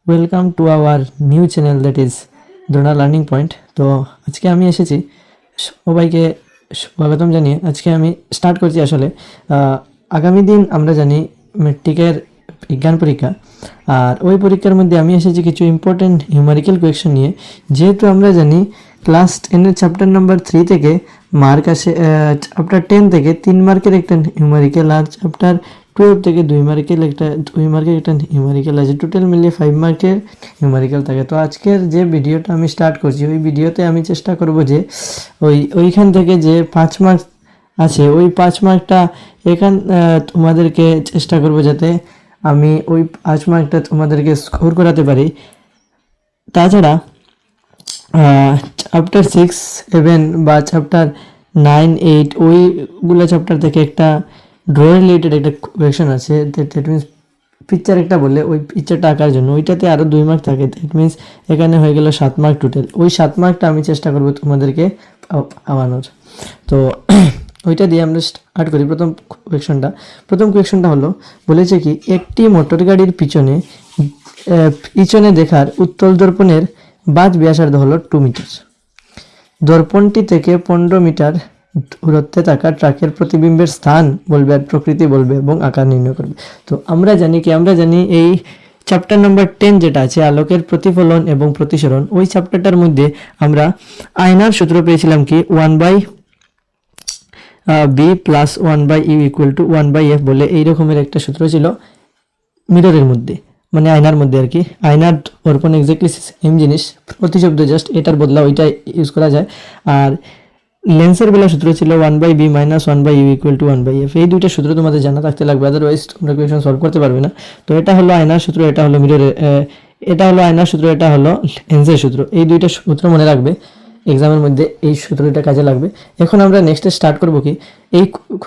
Welcome to our new channel that is Drona learning point. তো আজকে আমি এসেছি সবাইকে স্বাগতম জানিয়ে আজকে আমি স্টার্ট করছি। আসলে আগামী দিন আমরা জানি মেট্রিকের বিজ্ঞান পরীক্ষা, আর ওই পরীক্ষার মধ্যে আমি এসেছি কিছু ইম্পর্টেন্ট নিউমেরিক্যাল কোয়েকশন নিয়ে। যেহেতু আমরা জানি ক্লাস 10-এর চ্যাপ্টার নাম্বার 3 থেকে মার্ক আসে, চ্যাপ্টার 10 থেকে 3 মার্কের একটা নিউমেরিক্যাল, আর চ্যাপ্টার 12 থেকে 2 মার্কের একটা নিউমেরিক্যাল আছে। টোটাল মিলিয়ে 5 মার্কের নিউমেরিক্যাল থাকে। তো আজকের যে ভিডিওটা আমি স্টার্ট করছি, ওই ভিডিওতে আমি চেষ্টা করব যে ওইখান থেকে যে 5 মার্ক আছে, ওই 5 মার্কটা তোমাদেরকে চেষ্টা করব যাতে আমি ওই 5 মার্কটা তোমাদেরকে স্কোর করাতে পারি। তাছাড়া চ্যাপ্টার 6-7 বা চ্যাপ্টার 9-8 ওইগুলো চ্যাপ্টার থেকে একটা ড্র রিলেটেড একটা কোয়েকশন আছে। দ্যাট মিনস পিকচার একটা বললে ওই পিকচারটা আঁকার জন্য ওইটাতে আরও 2 মার্ক থাকে। দ্যাট মিনস এখানে হয়ে গেল 7 মার্ক টোটাল। ওই 7 মার্কটা আমি চেষ্টা করবো তোমাদেরকে পাওয়ানোর। তো ওইটা দিয়ে আমরা স্টার্ট করি। প্রথম কোয়েকশনটা হলো, বলেছে কি একটি মোটর গাড়ির পিছনে দেখার উত্তল দর্পণের বাজ ব্যাসার্ধ হলো 2 মিটার। দর্পণটি থেকে 15 মিটার দূরত্বে থাকা ট্রাকের প্রতিবিম্বের স্থান বলবে, আর প্রকৃতি বলবে এবং আকার নির্ণয় করবে। তো আমরা জানি এই চ্যাপ্টার নাম্বার 10 যেটা আছে আলোকের প্রতিফলন এবং প্রতিসরণ, ওই চ্যাপ্টারটার মধ্যে আমরা আয়নার সূত্র পেয়েছিলাম কি 1/b plus 1/u equal to 1/f বলে এই রকমের একটা সূত্র ছিল মিররের মধ্যে, মানে আয়নার মধ্যে আর কি। আয়নার দর্পণ এক্স্যাক্টলি সেম জিনিস, প্রতিশব্দ জাস্ট এটার বদলা ওইটা ইউজ করা যায়। আর লেন্সের বেলা সূত্র ছিল 1/b minus 1/u equal to 1/f। এই দুইটা সূত্র তোমাদের জানা থাকতে লাগবে, আদারওয়াইজ তোমরা কোয়েকশন সলভ করতে পারবে না। তো এটা হলো আয়নার সূত্র, এটা হলো মিররের, এটা হলো আয়নার সূত্র, এটা হলো লেন্সের সূত্র। এই দুইটা সূত্র মনে রাখবে, এক্সামের মধ্যে এই সূত্রটা কাজে লাগবে। এখন আমরা নেক্সটে স্টার্ট করবো কি এই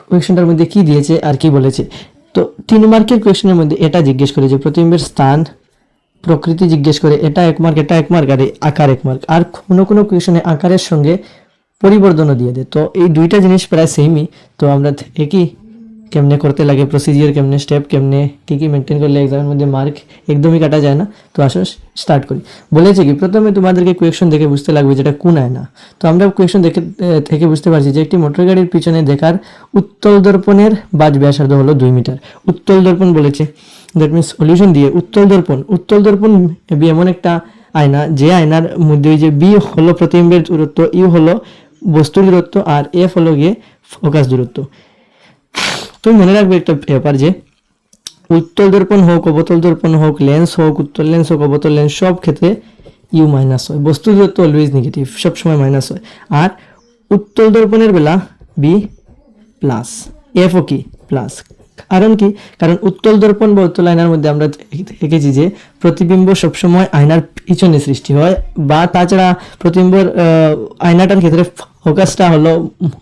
কোয়েকশনটার মধ্যে কি দিয়েছে আর কি বলেছে। তো 3 মার্কের কোয়েকশনের মধ্যে এটা জিজ্ঞেস করে যে প্রতিবিম্বের স্থান, প্রকৃতি জিজ্ঞেস করে, এটা 1 মার্ক, এটা 1 মার্ক, আর আকার 1 মার্ক। আর কোনো কোয়েকশনে আকারের সঙ্গে পরিবর্তনও দিয়ে দেয়। তো এই দুইটা জিনিস প্রায় সেমই। তো আমরা একই কেমনে করতে লাগে, প্রসিজিওর কেমনে, স্টেপ কেমনে, কী মেনটেন করলে এক্সামের মধ্যে মার্ক একদমই কাটা যায় না। তো আসলে স্টার্ট করি। বলেছে কি প্রথমে তোমাদেরকে কোয়েকশন দেখে বুঝতে লাগবে যেটা কোন আয়না। তো আমরা কোয়েকশন থেকে বুঝতে পারছি যে একটি মোটর গাড়ির পিছনে দেখার উত্তল দর্পণের বাজ ব্যাসার্ধ হলো 2 মিটার। উত্তল দর্পণ বলেছে, দ্যাট মিনস সলিউশন দিয়ে উত্তল দর্পণ বি এমন একটা আয়না যে আয়নার মধ্যে ওই যে বি হলো প্রতিবিম্বের দূরত্ব, ইউ হলো বস্তুর দূরত্ব, আর এফ হলো গিয়ে ফোকাস দূরত্ব। তুমি মনে রাখবে একটা ব্যাপার যে উত্তল দর্পণ হোক, অবতল দর্পণ হোক, লেন্স হোক, উত্তল লেন্স হোক, অবতল লেন্স, সব ক্ষেত্রে ইউ মাইনাস হয়। বস্তু দূরত্ব অলওয়েজ নেগেটিভ, সবসময় মাইনাস হয়। আর উত্তল দর্পণের বেলা বি প্লাস, এফও কি প্লাস। কারণ উত্তল দর্পণ বা উত্তল আয়নার মধ্যে আমরা দেখেছি যে প্রতিবিম্ব সবসময় আয়নার পিছনে সৃষ্টি হয়, বা তাছাড়া প্রতিবিম্বর আয়নাটার ক্ষেত্রে ফোকাসটা হলো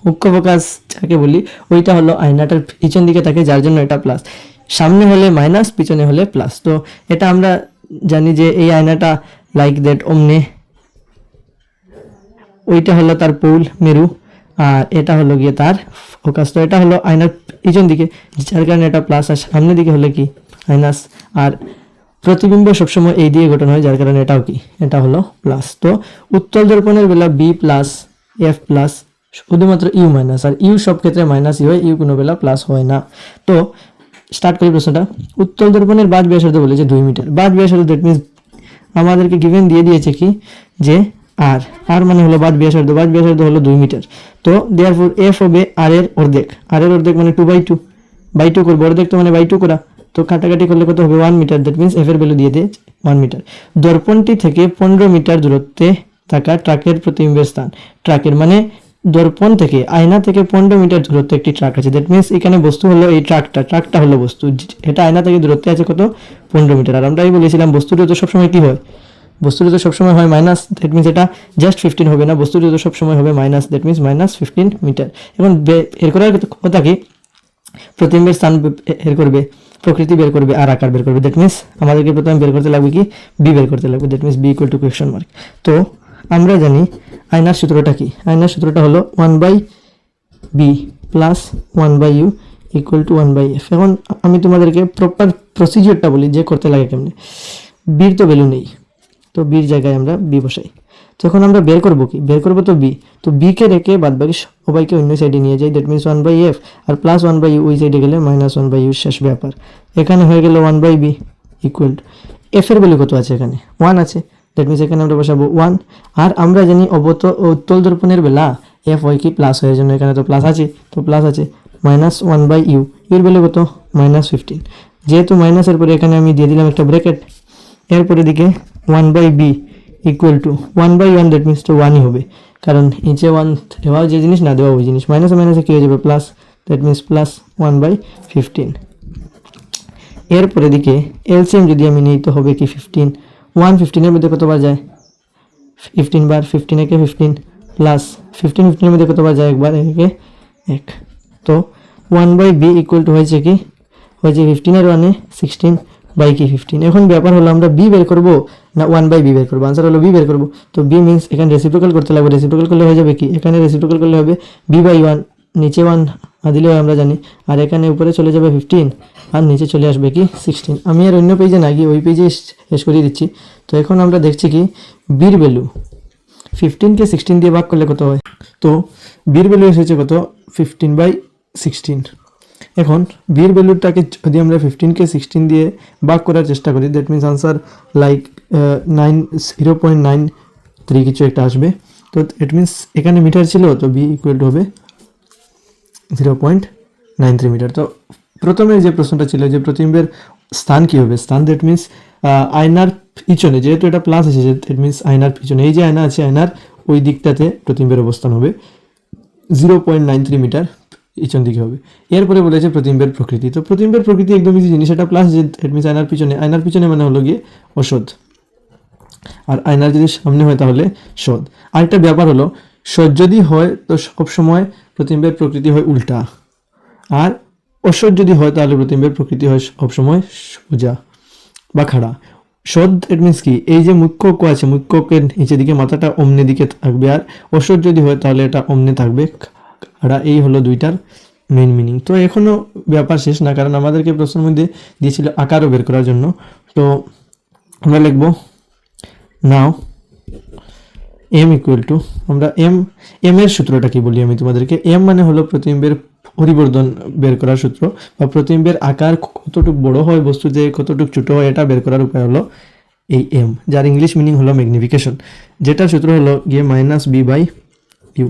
মুখ্য ফোকাস যাকে বলি, ওইটা হলো আয়নাটার পিছন দিকে থাকে, যার জন্য এটা প্লাস। সামনে হলে মাইনাস, পিছনে হলে প্লাস। তো এটা আমরা জানি যে এই আয়নাটা লাইক দ্যাট অমনে, ওইটা হলো তার পোল মেরু, আর এটা হলো গিয়ে তার ফোকাস। তো এটা হলো আয়নার পিছন দিকে, যার কারণে এটা প্লাস, আর সামনের দিকে হলে কি মাইনাস। আর প্রতিবিম্ব সবসময় এই দিয়ে গঠন হয়, যার কারণে এটাও কি, এটা হলো প্লাস। তো উত্তল দর্পণের বেলা বি প্লাস, এফ প্লাস, শুধুমাত্র ইউ মাইনাস, আর ইউ সব ক্ষেত্রে মাইনাস হয়, ইউ কোনো বেলা প্লাস হয় না। তো স্টার্ট করি প্রশ্নটা। উত্তল দর্পণের বাজ ব্যাসার্ধ বলেছে 2 মিটার। বাজ ব্যাসার্ধ দ্যাট মিনস আমাদেরকে গিভেন দিয়ে দিয়েছে কি যে আর মানে হলো বাজ ব্যাসার্ধ হলো 2 মিটার। তো দেয়ারফর এফ হবে আর এর অর্ধেক মানে 2/2 করবো। অর্ধেক তো মানে বাই 2 করা, তো কাটাকাটি করলে কত হবে 1 মিটার। দ্যাট মিনস এফ এর ভ্যালু দিয়ে দে 1 মিটার। দর্পণটি থেকে 15 মিটার দূরত্বে থাকা ট্রাকের প্রতিবিম্বের স্থান, ট্রাকের মানে দর্পণ থেকে, আয়না থেকে 15 মিটার দূরত্বে একটি ট্রাক আছে। দ্যাট মিনস এখানে বস্তু হলো এই ট্রাকটা হলো বস্তু। এটা আয়না থেকে দূরত্বে আছে কত, 15 মিটার। আর আমরাই বলেছিলাম বস্তুর তো সবসময় কি হয়, বস্তুর তো সবসময় হয় মাইনাস। দ্যাট মিনস এটা জাস্ট 15 হবে না, বস্তুর তো সবসময় হবে মাইনাস। That means minus 15 meter. এখন এর করার কথা কি, প্রতিবিম্বের স্থান বের করবে, প্রকৃতি বের করবে, আর আকার বের করবে। দ্যাট মিনস আমাদেরকে প্রথমে বের করতে লাগবে কি, বি বের করতে লাগবে। That means B equal to question mark. তো আমরা জানি আয়নার সূত্রটা কি, আয়নার সূত্রটা হলো 1/b plus 1/u equal to 1/f। এখন আমি তোমাদেরকে প্রপার প্রসিজিওরটা বলি যে করতে লাগে কেমনে। বির তো ভ্যালু নেই, তো বির জায়গায় আমরা বি বসাই। তো এখন আমরা বের করবো কি, বের করবো তো বি, তো বিকে রেখে বাদ বাকি সবাইকে অন্য সাইডে নিয়ে যাই, that means 1/f R plus 1/u ওই সাইডে গেলে -1/u শেষ ব্যাপার। এখানে হয়ে গেল 1/b ইকুয়াল এফ এর ভ্যালু কত আছে, এখানে 1 আছে, দ্যাট মিনস এখানে আমরা বসাবো 1। আর আমরা জানি উত্তল দর্পণের বেলা এফ হয় কি প্লাস হয়, জন্য এখানে তো প্লাস আছে, তো প্লাস আছে -1/u, এর ভ্যালু কত -15। যেহেতু মাইনাসের পরে এখানে আমি দিয়ে দিলাম একটা ব্র্যাকেট, এরপরে দিকে 1/b equal to 1/1, that means তো 1ই হবে, কারণ নিচে 1 দেওয়া যে জিনিস না দেওয়া ওই জিনিস, মাইনাসে মাইনাসে কী হয়ে যাবে প্লাস, দ্যাট মিনস প্লাস 1/15। এরপরে দিকে এলসিএম যদি আমি নিই তো হবে কি 15, 1 15 এর মধ্যে কতবার যায় 15 বার, 15 একে 15 প্লাস 15 15 এর মধ্যে কতবার যায় একবার, একে 1। তো 1/b ইকুয়াল টু হয়েছে কি, হয়েছে 15 এর 1 16 বাই কি 15। এখন ব্যাপার হলো আমরা বি বের করবো না 1/b বের করবো, আনসার হলো বি বের করবো। তো বি মিনস এখানে রেসিপ্রোকাল করতে লাগবে, রেসিপ্রোকাল করলে হয়ে যাবে কি, এখানে রেসিপ্রোকাল করলে হবে b/1, নিচে 1 দিলে আমরা জানি, আর এখানে উপরে চলে যাবে 15 আর নিচে চলে আসবে কি 16। আমি আর অন্য পেজে না গিয়ে ওই পেজে শেষ করে দিচ্ছি। তো এখন আমরা দেখছি কি বির ভ্যালু 15কে 16 দিয়ে ভাগ করলে কত হয়, তো বির ভ্যালু এসেছে কত 15/16। এখন বির ভ্যালুটাকে যদি আমরা 15কে 16 দিয়ে ভাগ করার চেষ্টা করি, দ্যাট মিনস আনসার লাইক 0.93 কিছু একটা আসবে। তো ইট মিনস এখানে মিটার ছিল, তো বি ইকুয়াল টু হবে 0.93 মিটার। তো প্রথমে যে প্রশ্নটা ছিল যে প্রতিবিম্বের স্থান কি হবে, স্থান দ্যাট মিনস আয়নার পিছনে, যেহেতু এটা প্লাস এসেছে দ্যাট মিনস আয়নার পিছনে, এই যে আয়না আছে আয়নার ওই দিকটাতে প্রতিবিম্বের অবস্থান হবে 0.93 মিটার পিছন দিকে হবে। এরপরে বলেছে প্রতিবিম্বের প্রকৃতি, তো প্রতিবিম্বের প্রকৃতি একদম ইজি জিনিস, এটা প্লাস যে দ্যাট মিনস আয়নার পিছনে, আয়নার পিছনে মানে হলো গিয়ে অসৎ, আর আয়নার যদি সামনে হয় তাহলে সৎ। আরেকটা ব্যাপার হলো সৎ যদি হয় তো সবসময় প্রতিবিম্বের প্রকৃতি হয় উল্টা, আর অসৎ যদি হয় তাহলে প্রতিবিম্বের প্রকৃতি হয় সবসময় সোজা বা খাড়া। সৎ ইট মিনস কি, এই যে মুখ্য অক্ষ আছে মুখ্যকের নিচের দিকে মাথাটা অমনে দিকে থাকবে, আর অসৎ যদি হয় তাহলে এটা অমনে থাকবে খাড়া। এই হলো দুইটার মেইন মিনিং। তো এখনও ব্যাপার শেষ না, কারণ আমাদেরকে প্রশ্নের মধ্যে দিয়েছিল আকারও বের করার জন্য। তো আমরা লিখবো নাও এম ইকুয়াল টু, আমরা এম এর সূত্রটা কি বলি আমি তোমাদেরকে, এম মানে হলো প্রতিবিম্বের পরিবর্তন বের করার সূত্র, বা প্রতিবিম্বের আকার কতটুকু বড় হয় বস্তু যে কতটুকু ছোট হয় এটা বের করার উপায় হলো এই এম, যার ইংলিশ মিনিং হলো ম্যাগনিফিকেশন, যেটার সূত্র হলো গিয়ে -b/u।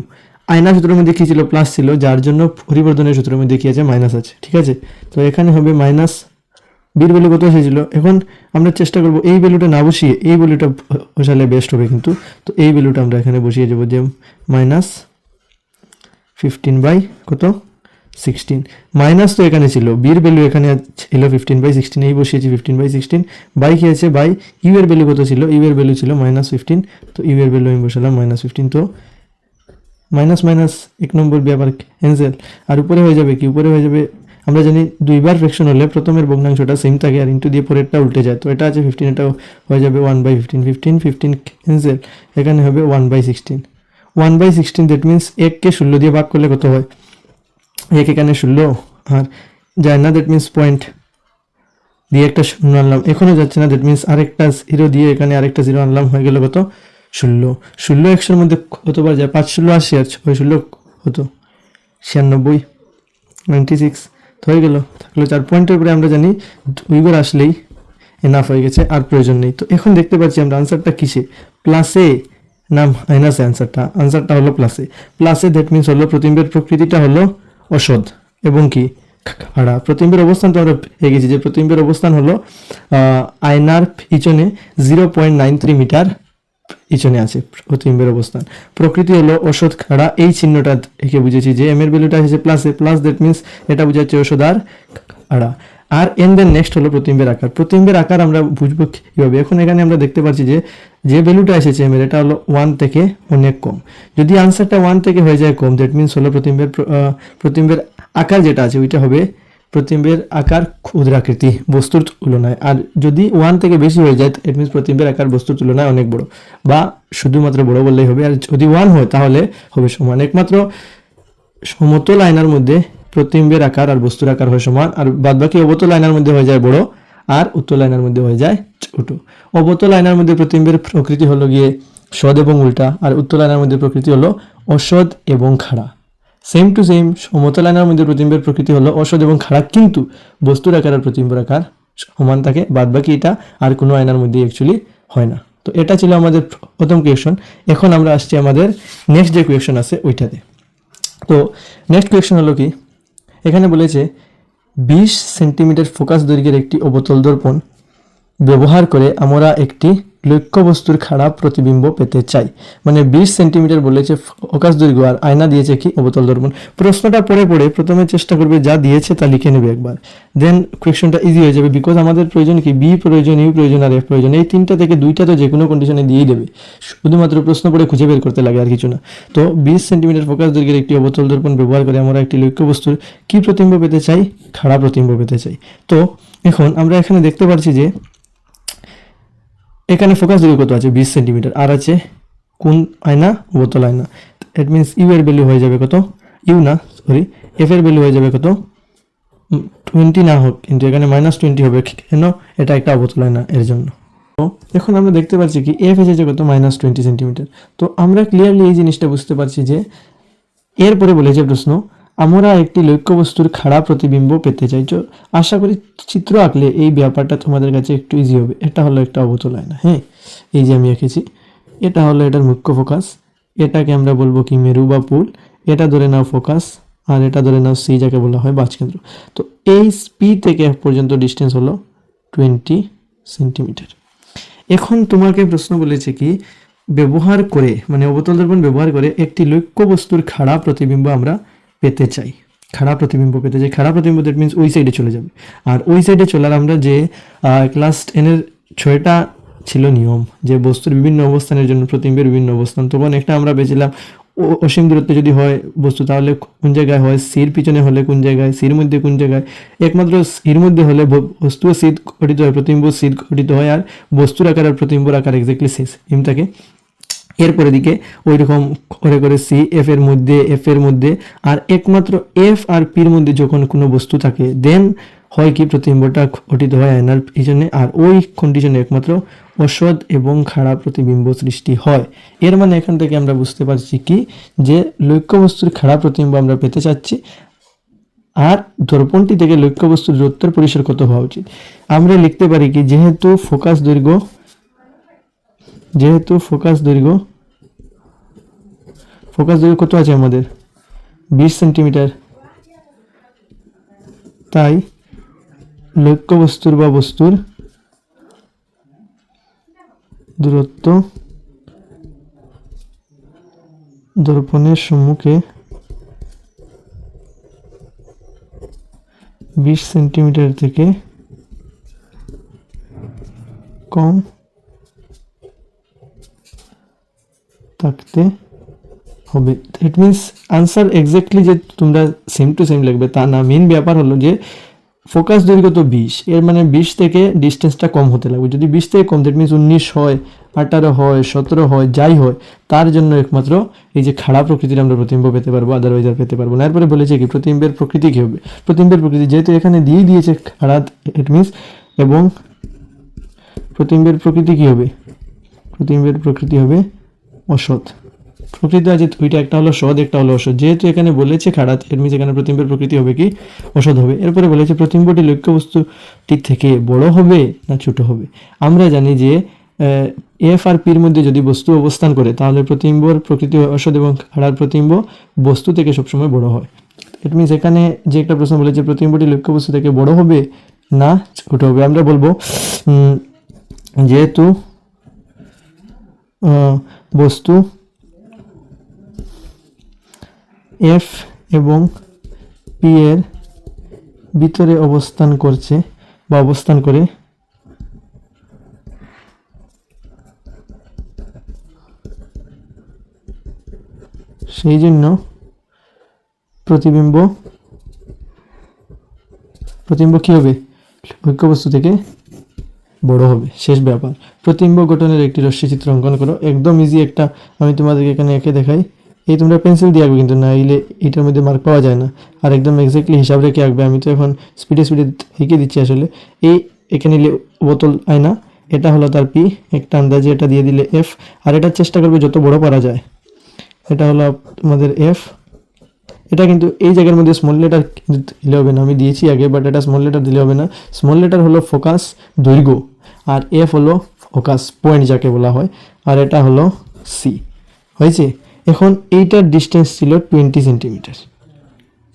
আয়নার সূত্রের মধ্যে কি ছিল প্লাস ছিল, যার জন্য পরিবর্তনের সূত্রের মধ্যে কি আছে মাইনাস আছে, ঠিক আছে। তো এখানে হবে মাইনাস, বির ভ্যালু কত এসেছিল, এখন আমরা চেষ্টা করব এই ভ্যালুটা না বসিয়ে এই ভ্যালুটা বসালে বেস্ট হবে কিন্তু। তো এই ভ্যালুটা আমরা এখানে বসিয়ে যাবো যে -15/16, মাইনাস তো এখানে ছিল, বির ভ্যালু এখানে ছিল 15/16, এই বসিয়েছি 15/16, বাই কি আছে বাই ইউ এর ভ্যালু কত ছিল, ইউ এর ভ্যালু ছিল -15, তো ইউ এর ভ্যালু আমি বসালাম -15, তো মাইনাস মাইনাস এক নম্বর ব্যাপার ক্যান্সেল, আর উপরে হয়ে যাবে কি, উপরে হয়ে যাবে, আমরা জানি দুইবার ফ্র্যাকশন হলে প্রথমের ভগ্নাংশটা সেম থাকে আর ইন্টু দিয়ে পরেরটা উল্টে যায়, তো এটা আছে 15, এটাও হয়ে যাবে 1/15, 15 15 ক্যান্সেল, এখানে হবে 1/16, 1/16 দ্যাট মিনস 1কে 16 দিয়ে ভাগ করলে কত হয়, 1 এখানে 16 আর যায় না, দ্যাট মিনস পয়েন্ট দিয়ে একটা 0 আনলাম, এখনও যাচ্ছে না, দ্যাট মিনস আরেকটা 0 দিয়ে এখানে আরেকটা 0 আনলাম, হয়ে গেল কত 16, 16 100-এর মধ্যে কতবার যায়, 5 16 80 আর 6 16 কত 96, 96 হয়ে গেল, থাকলো 4 পয়েন্টের উপরে, আমরা জানি 2 বার আসলেই এনাফ হয়ে গেছে, আর প্রয়োজন নেই। তো এখন দেখতে পাচ্ছি আমরা আনসারটা কিসে, প্লাসে না মাইনাসে, আনসারটা হলো প্লাসে, প্লাসে দ্যাট মিনস হলো প্রতিবিম্বের প্রকৃতিটা হলো অসৎ এবং কি খাড়া। প্রতিবিম্বের অবস্থান তো আমরা পেয়ে গেছি যে প্রতিবিম্বের অবস্থান হলো আয়নার পিছনে 0.93 মিটার পিছনে আছে প্রতিবিম্বের অবস্থান, প্রকৃতি হলো অসৎ খাড়া, এই চিহ্নটা থেকে বুঝেছি যে এম এর ভ্যালুটা এসেছে প্লাসে, প্লাস দ্যাট মিনস এটা বুঝাচ্ছে অসৎ আর খাড়া। আর এন দেন নেক্সট হলো প্রতিবিম্বের আকার, প্রতিবিম্বের আকার আমরা বুঝবো কীভাবে, এখন এখানে আমরা দেখতে পাচ্ছি যে ভ্যালুটা এসেছে এম এর এটা হলো 1 থেকে অনেক কম, যদি আনসারটা 1 থেকে হয়ে যায় কম দ্যাট মিনস হলো প্রতিবিম্বের আকার যেটা আছে ওইটা হবে প্রতিবিম্বের আকার ক্ষুদ্রাকৃতি বস্তুর তুলনায়, আর যদি 1 থেকে বেশি হয়ে যায় ইট মিনস প্রতিবিম্বের আকার বস্তুর তুলনায় অনেক বড়, বা শুধুমাত্র বড় বললেই হবে, আর যদি 1 হয় তাহলে হবে সমান। একমাত্র সমতল আয়নার মধ্যে প্রতিবিম্বের আকার আর বস্তুর আকার হয় সমান, আর বাদবাকি অবতল আয়নার মধ্যে হয়ে যায় বড়, আর উত্তল আয়নার মধ্যে হয়ে যায় ছোট। অবতল আয়নার মধ্যে প্রতিবিম্বের প্রকৃতি হলো গিয়ে সৎ এবং উল্টা, আর উত্তল আয়নার মধ্যে প্রকৃতি হলো অসৎ এবং খাড়া। সেম টু সেম সমতল আয়নার মধ্যে প্রতিবিম্বের প্রকৃতি হলো অসৎ এবং খাড়া, কিন্তু বস্তুর আকার আর প্রতিবিম্বের আকার সমান থাকে, বাদ বাকি এটা আর কোনো আয়নার মধ্যে অ্যাকচুয়ালি হয় না। তো এটা ছিল আমাদের প্রথম কোয়েশন। এখন আমরা আসছি আমাদের নেক্সট যে কোয়েশন আছে ওইটাতে। তো নেক্সট কোয়েশন হলো কি, এখানে বলেছে 20 সেন্টিমিটার ফোকাস দৈর্ঘ্যের একটি অবতল দর্পণ ব্যবহার করে আমরা একটি লক্ষ্যবস্তুর খাড়া প্রতিবিম্ব পেতে চাই। মানে 20 সেন্টিমিটার বলেছে ফোকাস দৈর্ঘ্য, আর আয়না দিয়েছে কি অবতল দর্পণ। প্রশ্নটা পড়ে পড়ে প্রথমে চেষ্টা করবে যা দিয়েছে তা লিখে নেবে একবার, দেন কোয়েশনটা ইজি হয়ে যাবে। বিকজ আমাদের প্রয়োজন কি, বি প্রয়োজন, ইউ প্রয়োজন, আর এফ প্রয়োজন। এই তিনটা থেকে দুইটা তো যে কোনো কন্ডিশনে দিয়েই দেবে, শুধুমাত্র প্রশ্ন পড়ে খুঁজে বের করতে লাগে আর কিছু না। তো 20 সেন্টিমিটার ফোকাস দৈর্ঘ্যের একটি অবতল দর্পণ ব্যবহার করে আমরা একটি লক্ষ্যবস্তুর কি প্রতিবিম্ব পেতে চাই, খাড়া প্রতিবিম্ব পেতে চাই। তো এখন আমরা এখানে দেখতে পাচ্ছি যে এখানে ফোকাস দৈর্ঘ্য কত আছে 20 সেন্টিমিটার, আর আছে কোন আয়না, অবতল আয়না। দ্যাট মিনস ইউ এর ভ্যালু হয়ে যাবে কত, ইউ না সরি এফ এর ভ্যালু হয়ে যাবে কত 20 না হোক, কিন্তু এখানে -20 হবে, কেন, এটা একটা অবতল আয়না এর জন্য। তো এখন আমরা দেখতে পাচ্ছি কি এফ এসেছে কত -20 সেন্টিমিটার। তো আমরা ক্লিয়ারলি এই জিনিসটা বুঝতে পারছি যে এরপরে বলেছে প্রশ্ন আমরা একটি লক্ষ্যবস্তুর খাড়া প্রতিবিম্ব পেতে চাই। আশা করি চিত্র আঁকলে এই ব্যাপারটা তোমাদের কাছে একটু ইজি হবে। এটা হলো একটা অবতল আয়না, হ্যাঁ, এই যে আমি এঁকেছি, এটা হলো এটার মুখ্য ফোকাস, এটাকে আমরা বলবো কি মেরু বা পুল, এটা ধরে নাও ফোকাস, আর এটা ধরে নাও সি, যাকে বলা হয় বাজকেন্দ্র। তো এই পি থেকে এফ পর্যন্ত ডিস্টেন্স হলো 20 সেন্টিমিটার। এখন তোমাকে প্রশ্ন বলেছে কি ব্যবহার করে, মানে অবতল দর্পণ ব্যবহার করে একটি লক্ষ্যবস্তুর খাড়া প্রতিবিম্ব আমরা পেতে চাই, খাড়া প্রতিবিম্ব পেতে চাই। খাড়া প্রতিবিম্ব দ্যাট মিনস ওই সাইডে চলে যাবে, আর ওই সাইডে চলার আমরা যে ক্লাস 10-এর 6টা ছিল নিয়ম, যে বস্তুর বিভিন্ন অবস্থানের জন্য প্রতিবিম্বের বিভিন্ন অবস্থান, তখন একটা আমরা বেছিলাম অসীম দূরত্বে যদি হয় বস্তু তাহলে কোন জায়গায় হয়, সির পিছনে হলে কোন জায়গায়, সির মধ্যে কোন জায়গায়, একমাত্র সির মধ্যে হলে বস্তু সিদ গঠিত হয়, প্রতিবিম্ব সিদ গঠিত হয়, আর বস্তুর আকার আর প্রতিবিম্বর আকার এক্স্যাক্টলি সেম থাকে। এরপরে দিকে ওই রকম করে করে সি এফ এর মধ্যে আর একমাত্র এফ আর পির মধ্যে যখন কোনো বস্তু থাকে দেন হয় কি প্রতিবিম্বটা গঠিত হয় আয়নার পিছনে, আর ওই কন্ডিশনে একমাত্র অসৎ এবং খাড়া প্রতিবিম্ব সৃষ্টি হয়। এর মানে এখান থেকে আমরা বুঝতে পারছি কি যে লক্ষ্যবস্তুর খাড়া প্রতিবিম্ব আমরা পেতে চাচ্ছি, আর দর্পণটি থেকে লক্ষ্যবস্তুর দূরত্বের পরিসর কত হওয়া উচিত। আমরা লিখতে পারি কি যেহেতু ফোকাস দৈর্ঘ্য কত আছে আমাদের 20 সেন্টিমিটার, তাই লক্ষ্যবস্তুর বা বস্তুর দূরত্ব দর্পণের সম্মুখে 20 সেন্টিমিটার থেকে কম থাকতে হবে। ইট মিনস আনসার এক্স্যাক্টলি যে তোমরা সেম টু সেম লিখবে তা না, মেন ব্যাপার হলো যে ফোকাস দৈর্ঘ্য তো 20, এর মানে 20 থেকে ডিস্টেন্সটা কম হতে লাগবে। যদি 20 থেকে কম, দ্যাট মিনস 19 হয়, 18 হয়, 17 হয়, যাই হয়, তার জন্য একমাত্র এই যে খাড়া প্রকৃতির আমরা প্রতিবিম্ব পেতে পারবো, আদারওয়াইজ আর পেতে পারবো না। এরপরে বলেছে কি প্রতিবিম্বের প্রকৃতি কি হবে। প্রতিবিম্বের প্রকৃতি যেহেতু এখানে দিয়েছে খাড়া, ইট মিনস, এবং প্রতিবিম্বের প্রকৃতি কি হবে, প্রতিবিম্বের প্রকৃতি হবে অসৎ। প্রকৃতি আছে দুইটা, একটা হলো সৎ, একটা হলো অসৎ। যেহেতু এখানে বলেছে খাড়া, এর মিনস এখানে প্রতিবিম্বের প্রকৃতি হবে কি অসৎ হবে। এরপরে বলেছে প্রতিবিম্বটি লক্ষ্যবস্তুটি থেকে বড় হবে না ছোট হবে। আমরা জানি যে এফ আর পির মধ্যে যদি বস্তু অবস্থান করে তাহলে প্রতিবিম্বর প্রকৃতি অসৎ এবং খাড়ার প্রতিবিম্ব বস্তু থেকে সবসময় বড় হয়। ইট মিনস এখানে যে একটা প্রশ্ন বলেছে প্রতিবিম্বটি লক্ষ্যবস্তু থেকে বড় হবে না ছোট হবে। আমরা বলবো যেহেতু বস্তু এফ এবং পি এর ভিতরে অবস্থান করছে বা অবস্থান করে, সেই জন্য প্রতিবিম্ব কি হবে লক্ষ্যবস্তু থেকে বড় হবে। শেষ ব্যাপার, প্রতিবিম্ব গঠনের একটি রশ্মি চিত্র অঙ্কন করো। একদম ইজি একটা, আমি তোমাদেরকে এখানে এঁকে দেখাই। এই তোমরা পেন্সিল দিয়ে আঁকবে, কিন্তু না এলে এটার মধ্যে মার্ক পাওয়া যায় না। আর একদম এক্স্যাক্টলি হিসাব রেখে আঁকবে। আমি তো এখন স্পিডে এঁকে দিচ্ছি। আসলে এই এখানে নিলে বোতল আয়না, এটা হলো তার পি, একটা আন্দাজে এটা দিয়ে দিলে এফ, আর এটা চেষ্টা করবে যত বড় পারা যায়। এটা হলো আমাদের এফ। এটা কিন্তু এই জায়গার মধ্যে স্মল লেটার দিলে হবে না, আমি দিয়েছি আগে, বাট এটা স্মল লেটার দিলে হবে না। স্মল লেটার হলো ফোকাস দৈর্ঘ্য, আর এফ হলো ফোকাস পয়েন্ট যাকে বলা হয়, আর এটা হলো সি। হয়েছে? এখন এইটার ডিস্টেন্স ছিল 20 সেন্টিমিটার,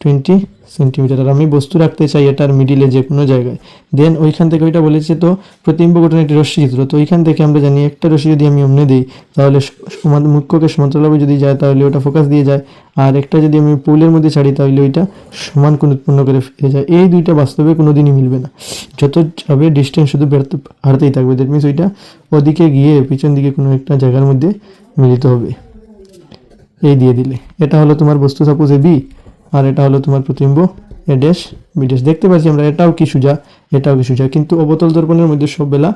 20 সেন্টিমিটার, আর আমি বস্তু রাখতে চাই এটার মিডিলে যে কোনো জায়গায়। দেন ওইখান থেকে ওইটা বলেছে তো প্রতিবিম্ব গঠনের একটি রশ্মি চিত্র, তো ওইখান থেকে আমরা জানি একটা রশ্মি যদি আমি অমনে দিই তাহলে মুখ্যকে সমান্তরালভাবে যদি যায় তাহলে ওটা ফোকাস দিয়ে যায়, আর একটা যদি আমি পুলের মধ্যে ছাড়ি তাহলে ওইটা সমান কোণ উৎপন্ন করে ফিরে যায়। এই দুইটা বাস্তবে কোনো দিনই মিলবে না, যত যাবে ডিস্টেন্স শুধু হারতেই থাকবে। দ্যাট মিনস ওইটা ওদিকে গিয়ে পিছন দিকে কোনো একটা জায়গার মধ্যে মিলিত হবে। এই দিয়ে দিলে এটা হলো তোমার বস্তু সাপোজ এ বি, আর এটা হলো তোমার প্রতিবিম্ব এ ড্যাশ বি ড্যাশ। দেখতে পাচ্ছি আমরা এটাও কি সোজা, এটাও কি সোজা, কিন্তু অবতল দর্পণের মধ্যে সব বেলা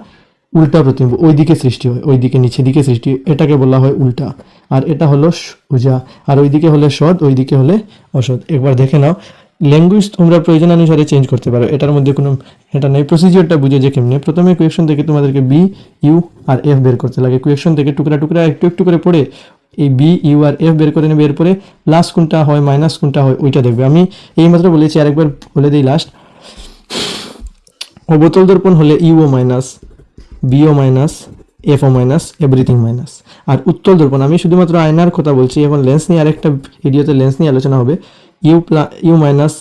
উল্টা প্রতিবিম্ব ওই দিকে সৃষ্টি হয়, ওই দিকে নিচে দিকে সৃষ্টি, এটাকে বলা হয় উল্টা। আর এটা হলো সোজা, আর ওই দিকে হলে সৎ, ওই দিকে হলে অসৎ। একবার দেখে নাও, ল্যাঙ্গুয়েজ তোমরা প্রয়োজন অনুসারে চেঞ্জ করতে পারো, এটার মধ্যে কোনো এটা নেই। প্রসিজিওরটা বুঝে যে কেমনে, প্রথমে কোয়েকশন থেকে তোমাদেরকে বি ইউ আর এফ বের করতে লাগে, কোয়েকশন থেকে টুকরা টুকরা একটু একটু করে পড়ে এই বি ইউ আর এফ বের করে নেবে। এরপরে প্লাস কোনটা হয় মাইনাস কোনটা হয় ওইটা দেখবে। আমি এইমাত্র বলেছি, আরেকবার বলে দিই লাস্ট। অবতল দর্পণ হলে ইউও মাইনাস, বিও মাইনাস, এফও মাইনাস, এভরিথিং মাইনাস। আর উত্তল দর্পণ, আমি শুধুমাত্র আয়নার কথা বলছি, এখন লেন্স নিয়ে আরেকটা ভিডিওতে লেন্স নিয়ে আলোচনা হবে। ইউ মাইনাস,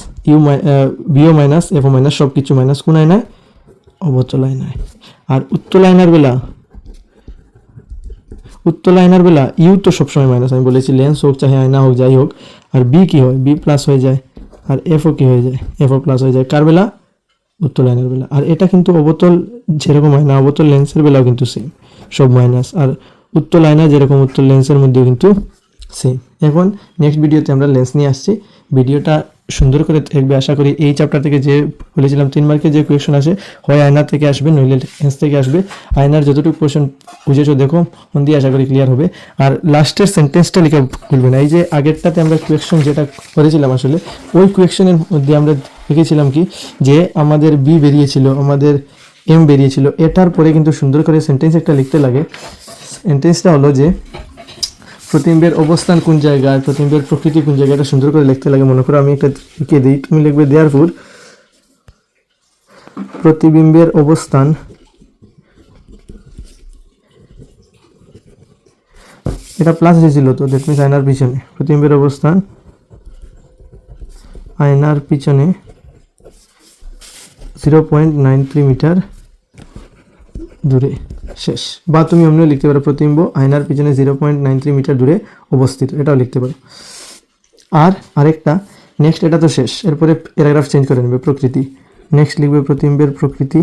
বিও মাইনাস, এফও মাইনাস, সব কিছু মাইনাস। কোন আয়নায়? অবতল আয়নায়। আর উত্তল আয়নার বেলা, উত্তল আয়নার বেলা ইউ তো সবসময় মাইনাস, আমি বলেছি লেন্স হোক চাহে আয়না হোক যাই হোক। আর বি কি হয়? বি প্লাস হয়ে যায়। আর এফও কি হয়ে যায়? এফও প্লাস হয়ে যায়। কার বেলা? উত্তল আয়নার বেলা। আর এটা কিন্তু অবতল যেরকম আয়না, অবতল লেন্সের বেলাও কিন্তু সেম, সব মাইনাস। আর উত্তল আয়না যেরকম উত্তল লেন্সের মধ্যেও কিন্তু সেম। এখন নেক্সট ভিডিওতে আমরা লেন্স নিয়ে আসছি, ভিডিওটা সুন্দর করে দেখবে আশা করি। এই চ্যাপ্টার থেকে যে বলেছিলাম 3 মার্কের যে কোয়েশন আসে, হয় আয়না থেকে আসবে নইলে লেন্স থেকে আসবে। আয়নার যতটুকু কোয়েশন বুঝেছো দেখো, মন দিয়ে আশা করি ক্লিয়ার হবে। আর লাস্টের সেন্টেন্সটা লিখে ভুলবে না। এই যে আগেরটাতে আমরা কোয়েশন যেটা করেছিলাম, আসলে ওই কোয়েশনের মধ্যে আমরা লিখেছিলাম কি, যে আমাদের বি বেরিয়েছিল, আমাদের এম বেরিয়েছিল, এটার পরে কিন্তু সুন্দর করে সেন্টেন্স একটা লিখতে লাগে। সেন্টেন্সটা হলো যে প্রতিবিম্বের অবস্থান কোন জায়গায়, প্রতিবিম্বের প্রকৃতি কোন জায়গায়, এটা সুন্দর করে লিখতে লাগে। মনে করো আমি একটা লিখে দিই, তুমি লিখবে দেয়ারফর প্রতিবিম্বের অবস্থান এটা প্লাস এসেছিল, তো দ্যাট মিনস আয়নার পিছনে, প্রতিবিম্বের অবস্থান আয়নার পিছনে 0.93 মিটার দূরে। শেষ। বা তুমি অমনিও লিখতে পারো প্রতিবিম্ব আয়নার পিছনে 0.93 মিটার দূরে অবস্থিত, এটাও লিখতে পারো। আর আরেকটা নেক্সট, এটা তো শেষ, এরপরে প্যারাগ্রাফ চেঞ্জ করে নেবে। প্রকৃতি, নেক্সট লিখবে প্রতিবিম্বের প্রকৃতি,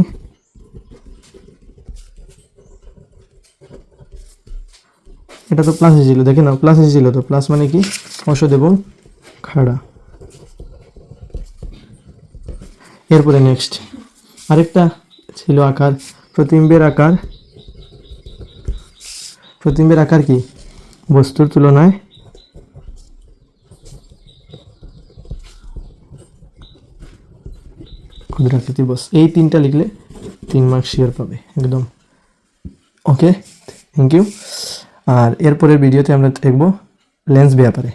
এটা তো প্লাস এসেছিল, দেখে নাও প্লাস এসেছিল, তো প্লাস মানে কি? অসৎ এবং খাড়া। এরপরে নেক্সট আরেকটা ছিল আকার, প্রতিবিম্বের আকার, প্রতিবিম্বের আকার কি? বস্তুর তুলনায় ক্ষুদ্রাকৃতির। বস এই 3টা লিখলে 3 মার্ক শিওর পাবে একদম। ওকে, থ্যাংক ইউ। আর এরপরের ভিডিওতে আমরা দেখব লেন্স ব্যাপারে।